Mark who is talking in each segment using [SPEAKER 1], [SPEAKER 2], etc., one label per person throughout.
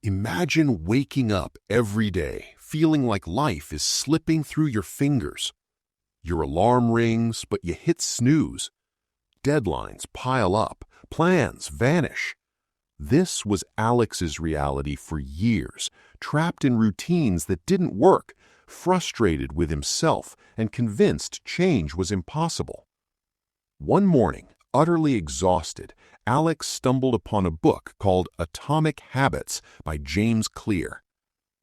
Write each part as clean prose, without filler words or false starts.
[SPEAKER 1] Imagine waking up every day feeling like life is slipping through your fingers. Your alarm rings, but you hit snooze. Deadlines pile up, plans vanish. This was Alex's reality for years, trapped in routines that didn't work, frustrated with himself, and convinced change was impossible. One morning, utterly exhausted, Alex stumbled upon a book called Atomic Habits by James Clear.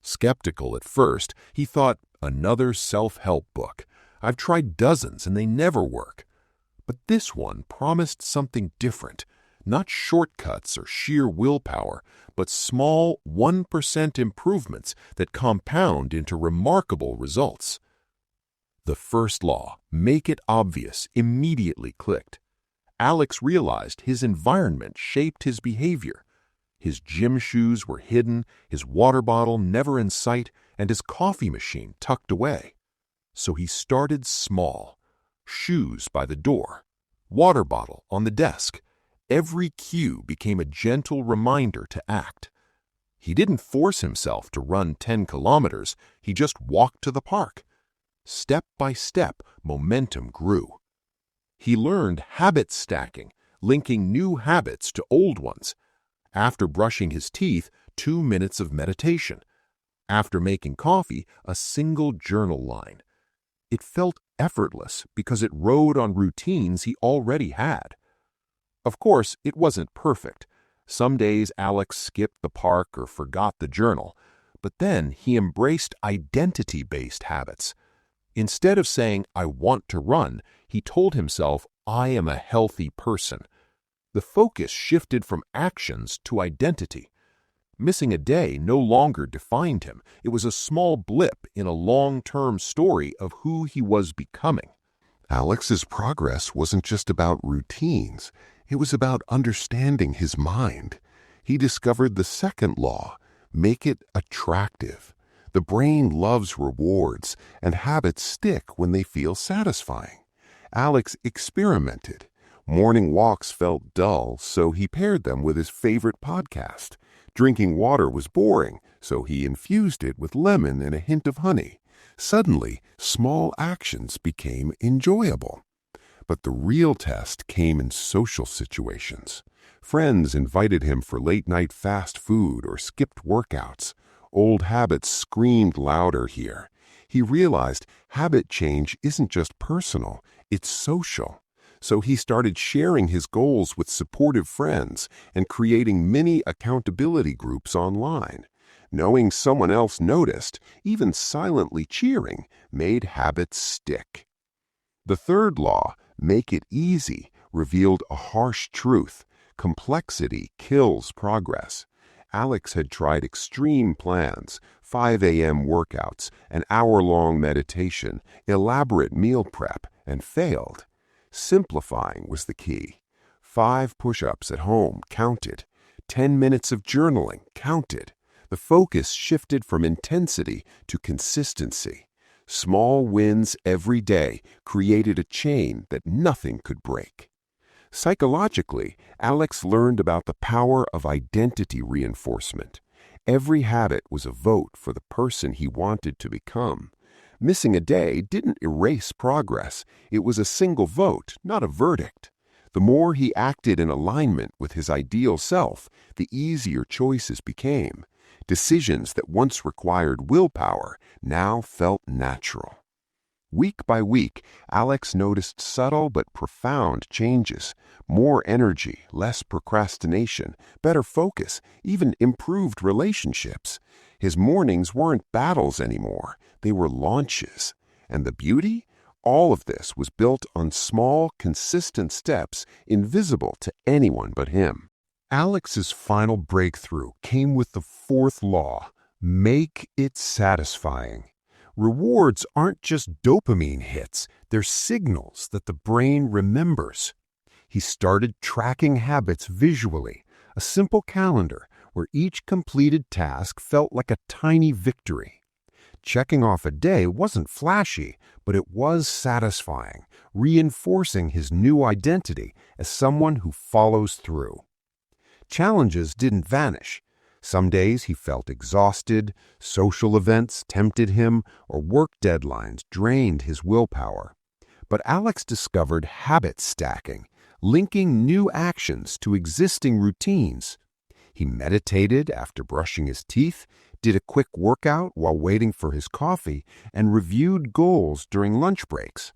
[SPEAKER 1] Skeptical at first, he thought, another self-help book. I've tried dozens and they never work. But this one promised something different, not shortcuts or sheer willpower, but small 1% improvements that compound into remarkable results. The first law, make it obvious, immediately clicked. Alex realized his environment shaped his behavior. His gym shoes were hidden, his water bottle never in sight, and his coffee machine tucked away. So he started small. Shoes by the door, water bottle on the desk. Every cue became a gentle reminder to act. He didn't force himself to run 10 kilometers, he just walked to the park. Step by step, momentum grew. He learned habit stacking, linking new habits to old ones. After brushing his teeth, 2 minutes of meditation. After making coffee, a single journal line. It felt effortless because it rode on routines he already had. Of course, it wasn't perfect. Some days Alex skipped the park or forgot the journal, but then he embraced identity-based habits. Instead of saying, I want to run, he told himself, I am a healthy person. The focus shifted from actions to identity. Missing a day no longer defined him. It was a small blip in a long-term story of who he was becoming.
[SPEAKER 2] Alex's progress wasn't just about routines. It was about understanding his mind. He discovered the second law, make it attractive. The brain loves rewards, and habits stick when they feel satisfying. Alex experimented. Morning walks felt dull, so he paired them with his favorite podcast. Drinking water was boring, so he infused it with lemon and a hint of honey. Suddenly, small actions became enjoyable. But the real test came in social situations. Friends invited him for late-night fast food or skipped workouts. Old habits screamed louder here. He realized habit change isn't just personal, it's social. So he started sharing his goals with supportive friends and creating mini accountability groups online. Knowing someone else noticed, even silently cheering, made habits stick. The third law, make it easy, revealed a harsh truth. Complexity kills progress. Alex had tried extreme plans, 5 a.m. workouts, an hour-long meditation, elaborate meal prep, and failed. Simplifying was the key. 5 push-ups at home counted. 10 minutes of journaling counted. The focus shifted from intensity to consistency. Small wins every day created a chain that nothing could break. Psychologically, Alex learned about the power of identity reinforcement. Every habit was a vote for the person he wanted to become. Missing a day didn't erase progress. It was a single vote, not a verdict. The more he acted in alignment with his ideal self, the easier choices became. Decisions that once required willpower now felt natural. Week by week, Alex noticed subtle but profound changes. More energy, less procrastination, better focus, even improved relationships. His mornings weren't battles anymore. They were launches. And the beauty? All of this was built on small, consistent steps invisible to anyone but him. Alex's final breakthrough came with the fourth law, make it satisfying. Rewards aren't just dopamine hits, they're signals that the brain remembers. He started tracking habits visually, a simple calendar where each completed task felt like a tiny victory. Checking off a day wasn't flashy, but it was satisfying, reinforcing his new identity as someone who follows through. Challenges didn't vanish. Some days he felt exhausted, social events tempted him, or work deadlines drained his willpower. But Alex discovered habit stacking, linking new actions to existing routines. He meditated after brushing his teeth, did a quick workout while waiting for his coffee, and reviewed goals during lunch breaks.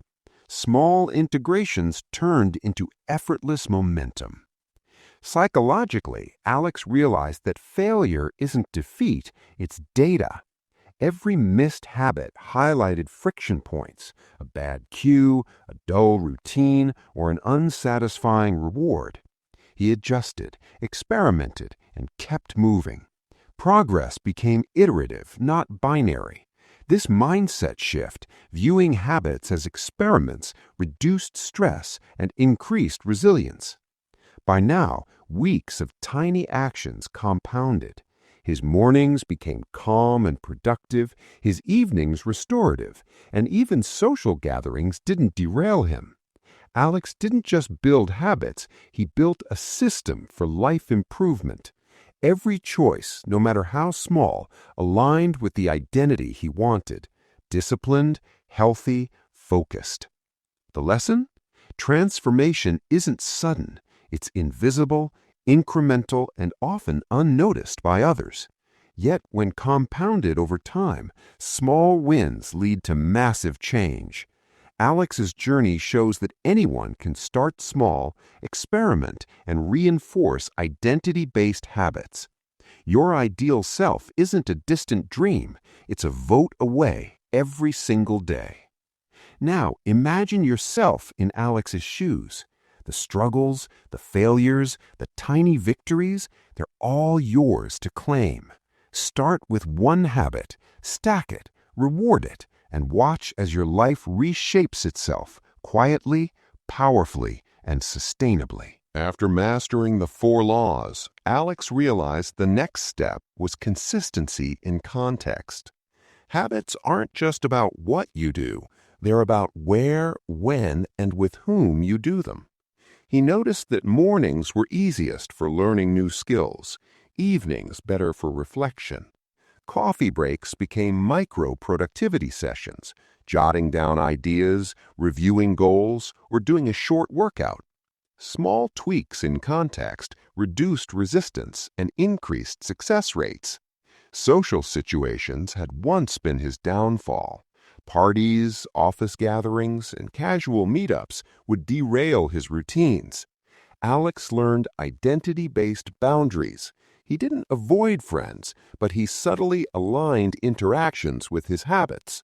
[SPEAKER 2] Small integrations turned into effortless momentum. Psychologically, Alex realized that failure isn't defeat, it's data. Every missed habit highlighted friction points, a bad cue, a dull routine, or an unsatisfying reward. He adjusted, experimented, and kept moving. Progress became iterative, not binary. This mindset shift, viewing habits as experiments, reduced stress and increased resilience. By now, weeks of tiny actions compounded. His mornings became calm and productive, his evenings restorative, and even social gatherings didn't derail him. Alex didn't just build habits, he built a system for life improvement. Every choice, no matter how small, aligned with the identity he wanted: disciplined, healthy, focused. The lesson? Transformation isn't sudden. It's invisible, incremental, and often unnoticed by others. Yet, when compounded over time, small wins lead to massive change. Alex's journey shows that anyone can start small, experiment, and reinforce identity-based habits. Your ideal self isn't a distant dream, it's a vote away every single day. Now, imagine yourself in Alex's shoes. The struggles, the failures, the tiny victories, they're all yours to claim. Start with one habit, stack it, reward it, and watch as your life reshapes itself quietly, powerfully, and sustainably. After mastering the 4 laws, Alex realized the next step was consistency in context. Habits aren't just about what you do, they're about where, when, and with whom you do them. He noticed that mornings were easiest for learning new skills, evenings better for reflection. Coffee breaks became micro-productivity sessions, jotting down ideas, reviewing goals, or doing a short workout. Small tweaks in context reduced resistance and increased success rates. Social situations had once been his downfall. Parties, office gatherings, and casual meetups would derail his routines. Alex learned identity-based boundaries. He didn't avoid friends, but he subtly aligned interactions with his habits.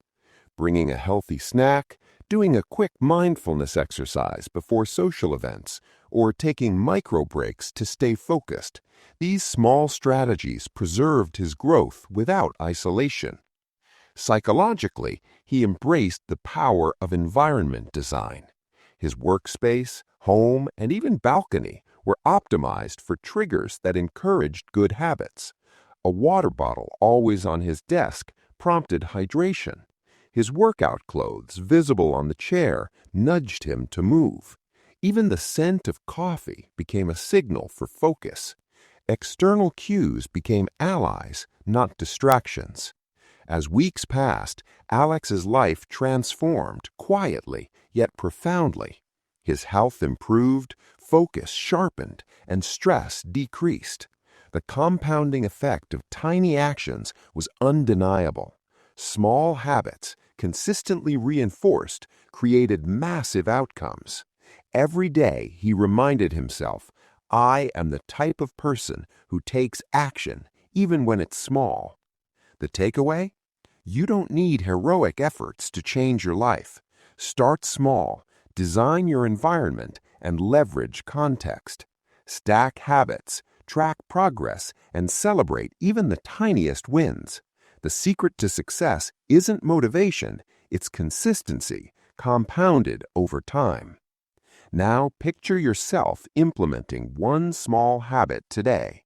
[SPEAKER 2] Bringing a healthy snack, doing a quick mindfulness exercise before social events, or taking micro breaks to stay focused. These small strategies preserved his growth without isolation. Psychologically, he embraced the power of environment design. His workspace, home, and even balcony were optimized for triggers that encouraged good habits. A water bottle always on his desk prompted hydration. His workout clothes, visible on the chair, nudged him to move. Even the scent of coffee became a signal for focus. External cues became allies, not distractions. As weeks passed, Alex's life transformed quietly yet profoundly. His health improved, focus sharpened, and stress decreased. The compounding effect of tiny actions was undeniable. Small habits, consistently reinforced, created massive outcomes. Every day he reminded himself, I am the type of person who takes action, even when it's small. The takeaway? You don't need heroic efforts to change your life. Start small, design your environment, and leverage context. Stack habits, track progress, and celebrate even the tiniest wins. The secret to success isn't motivation, it's consistency, compounded over time. Now picture yourself implementing one small habit today.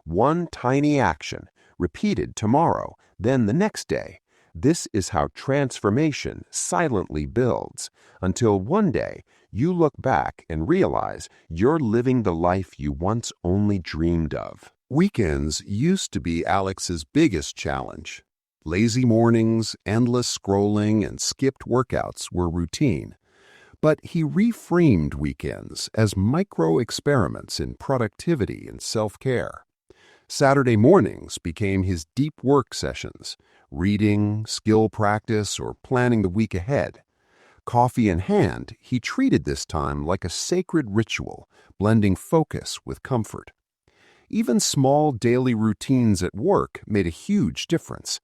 [SPEAKER 2] One tiny action, repeated tomorrow, then the next day. This is how transformation silently builds, until one day you look back and realize you're living the life you once only dreamed of. Weekends used to be Alex's biggest challenge. Lazy mornings, endless scrolling, and skipped workouts were routine. But he reframed weekends as micro-experiments in productivity and self-care. Saturday mornings became his deep work sessions, reading, skill practice, or planning the week ahead. Coffee in hand, he treated this time like a sacred ritual, blending focus with comfort. Even small daily routines at work made a huge difference.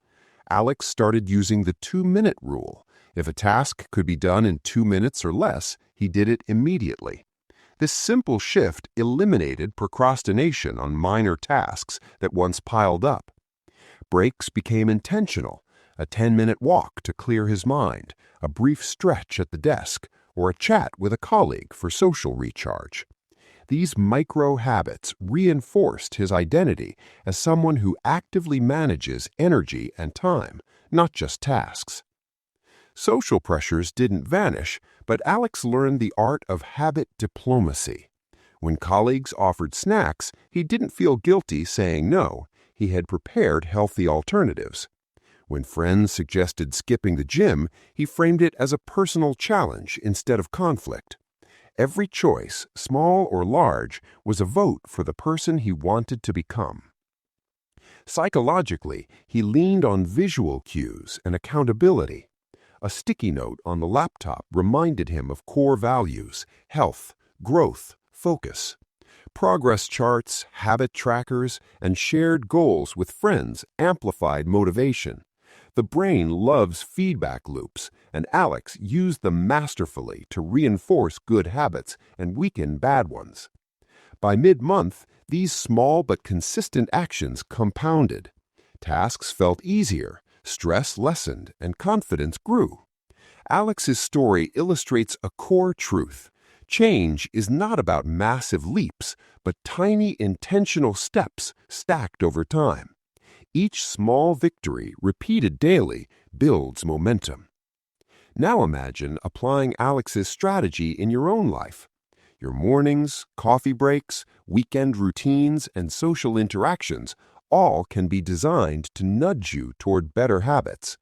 [SPEAKER 2] Alex started using the 2-minute rule. If a task could be done in 2 minutes or less, he did it immediately. This simple shift eliminated procrastination on minor tasks that once piled up. Breaks became intentional, a 10-minute walk to clear his mind, a brief stretch at the desk, or a chat with a colleague for social recharge. These micro habits reinforced his identity as someone who actively manages energy and time, not just tasks. Social pressures didn't vanish, but Alex learned the art of habit diplomacy. When colleagues offered snacks, he didn't feel guilty saying no. He had prepared healthy alternatives. When friends suggested skipping the gym, he framed it as a personal challenge instead of conflict. Every choice, small or large, was a vote for the person he wanted to become. Psychologically, he leaned on visual cues and accountability. A sticky note on the laptop reminded him of core values: health, growth, focus. Progress charts, habit trackers, and shared goals with friends amplified motivation. The brain loves feedback loops, and Alex used them masterfully to reinforce good habits and weaken bad ones. By mid-month, these small but consistent actions compounded. Tasks felt easier, stress lessened, and confidence grew. Alex's story illustrates a core truth. Change is not about massive leaps, but tiny intentional steps stacked over time. Each small victory, repeated daily, builds momentum. Now imagine applying Alex's strategy in your own life. Your mornings, coffee breaks, weekend routines, and social interactions all can be designed to nudge you toward better habits.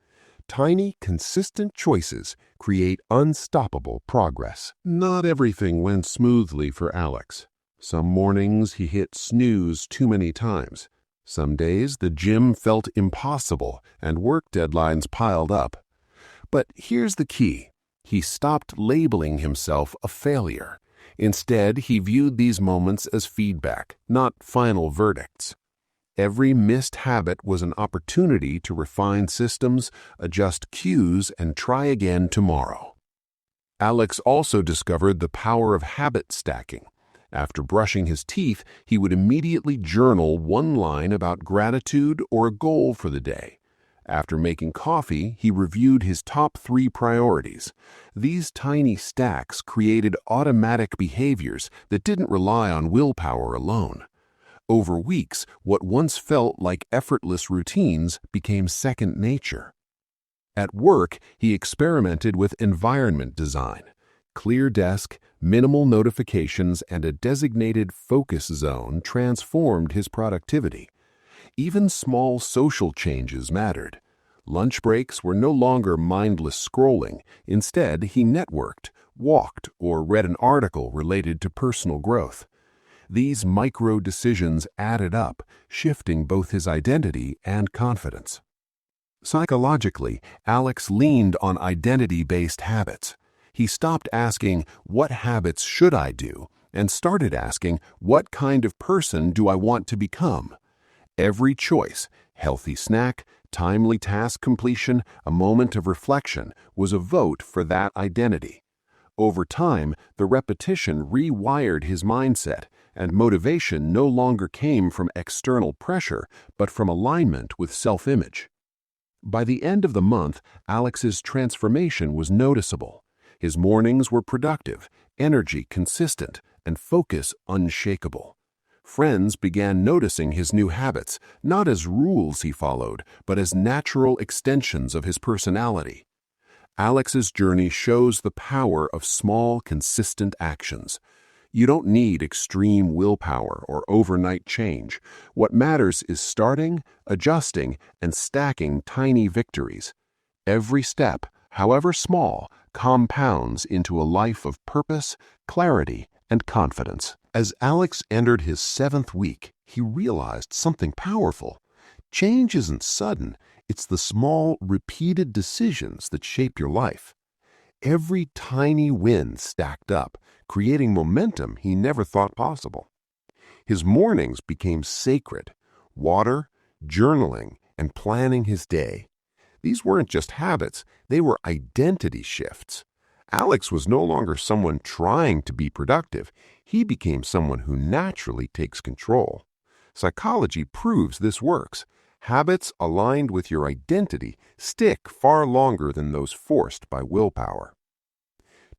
[SPEAKER 2] Tiny, consistent choices create unstoppable progress. Not everything went smoothly for Alex. Some mornings he hit snooze too many times. Some days the gym felt impossible and work deadlines piled up. But here's the key. He stopped labeling himself a failure. Instead, he viewed these moments as feedback, not final verdicts. Every missed habit was an opportunity to refine systems, adjust cues, and try again tomorrow. Alex also discovered the power of habit stacking. After brushing his teeth, he would immediately journal one line about gratitude or a goal for the day. After making coffee, he reviewed his top 3 priorities. These tiny stacks created automatic behaviors that didn't rely on willpower alone. Over weeks, what once felt like effortless routines became second nature. At work, he experimented with environment design. Clear desk, minimal notifications, and a designated focus zone transformed his productivity. Even small social changes mattered. Lunch breaks were no longer mindless scrolling. Instead, he networked, walked, or read an article related to personal growth. These micro decisions added up, shifting both his identity and confidence. Psychologically, Alex leaned on identity-based habits. He stopped asking, "What habits should I do?" and started asking, "What kind of person do I want to become?" Every choice, healthy snack, timely task completion, a moment of reflection, was a vote for that identity. Over time, the repetition rewired his mindset, and motivation no longer came from external pressure, but from alignment with self-image. By the end of the month, Alex's transformation was noticeable. His mornings were productive, energy consistent, and focus unshakable. Friends began noticing his new habits, not as rules he followed, but as natural extensions of his personality. Alex's journey shows the power of small, consistent actions.
[SPEAKER 1] You don't need extreme willpower or overnight change. What matters is starting, adjusting, and stacking tiny victories. Every step, however small, compounds into a life of purpose, clarity, and confidence. As Alex entered his 7th week, he realized something powerful. Change isn't sudden, it's the small, repeated decisions that shape your life. Every tiny win stacked up, creating momentum he never thought possible. His mornings became sacred: water, journaling, and planning his day. These weren't just habits, they were identity shifts. Alex was no longer someone trying to be productive. He became someone who naturally takes control. Psychology proves this works. Habits aligned with your identity stick far longer than those forced by willpower.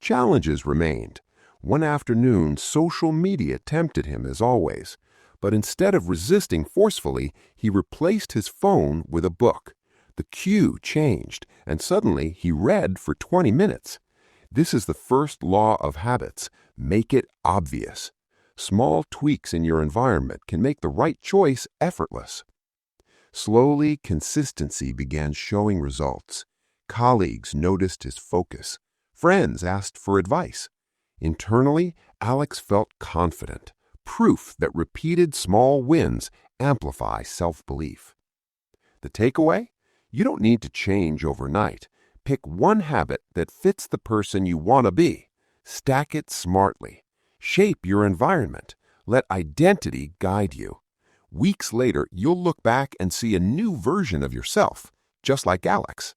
[SPEAKER 1] Challenges remained. One afternoon, social media tempted him as always, but instead of resisting forcefully, he replaced his phone with a book. The cue changed, and suddenly he read for 20 minutes. This is the first law of habits: make it obvious. Small tweaks in your environment can make the right choice effortless. Slowly, consistency began showing results. Colleagues noticed his focus. Friends asked for advice. Internally, Alex felt confident, proof that repeated small wins amplify self-belief. The takeaway? You don't need to change overnight. Pick one habit that fits the person you want to be. Stack it smartly. Shape your environment. Let identity guide you. Weeks later, you'll look back and see a new version of yourself, just like Alex.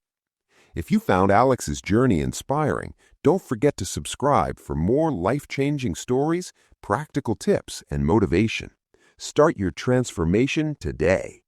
[SPEAKER 1] If you found Alex's journey inspiring, don't forget to subscribe for more life-changing stories, practical tips, and motivation. Start your transformation today.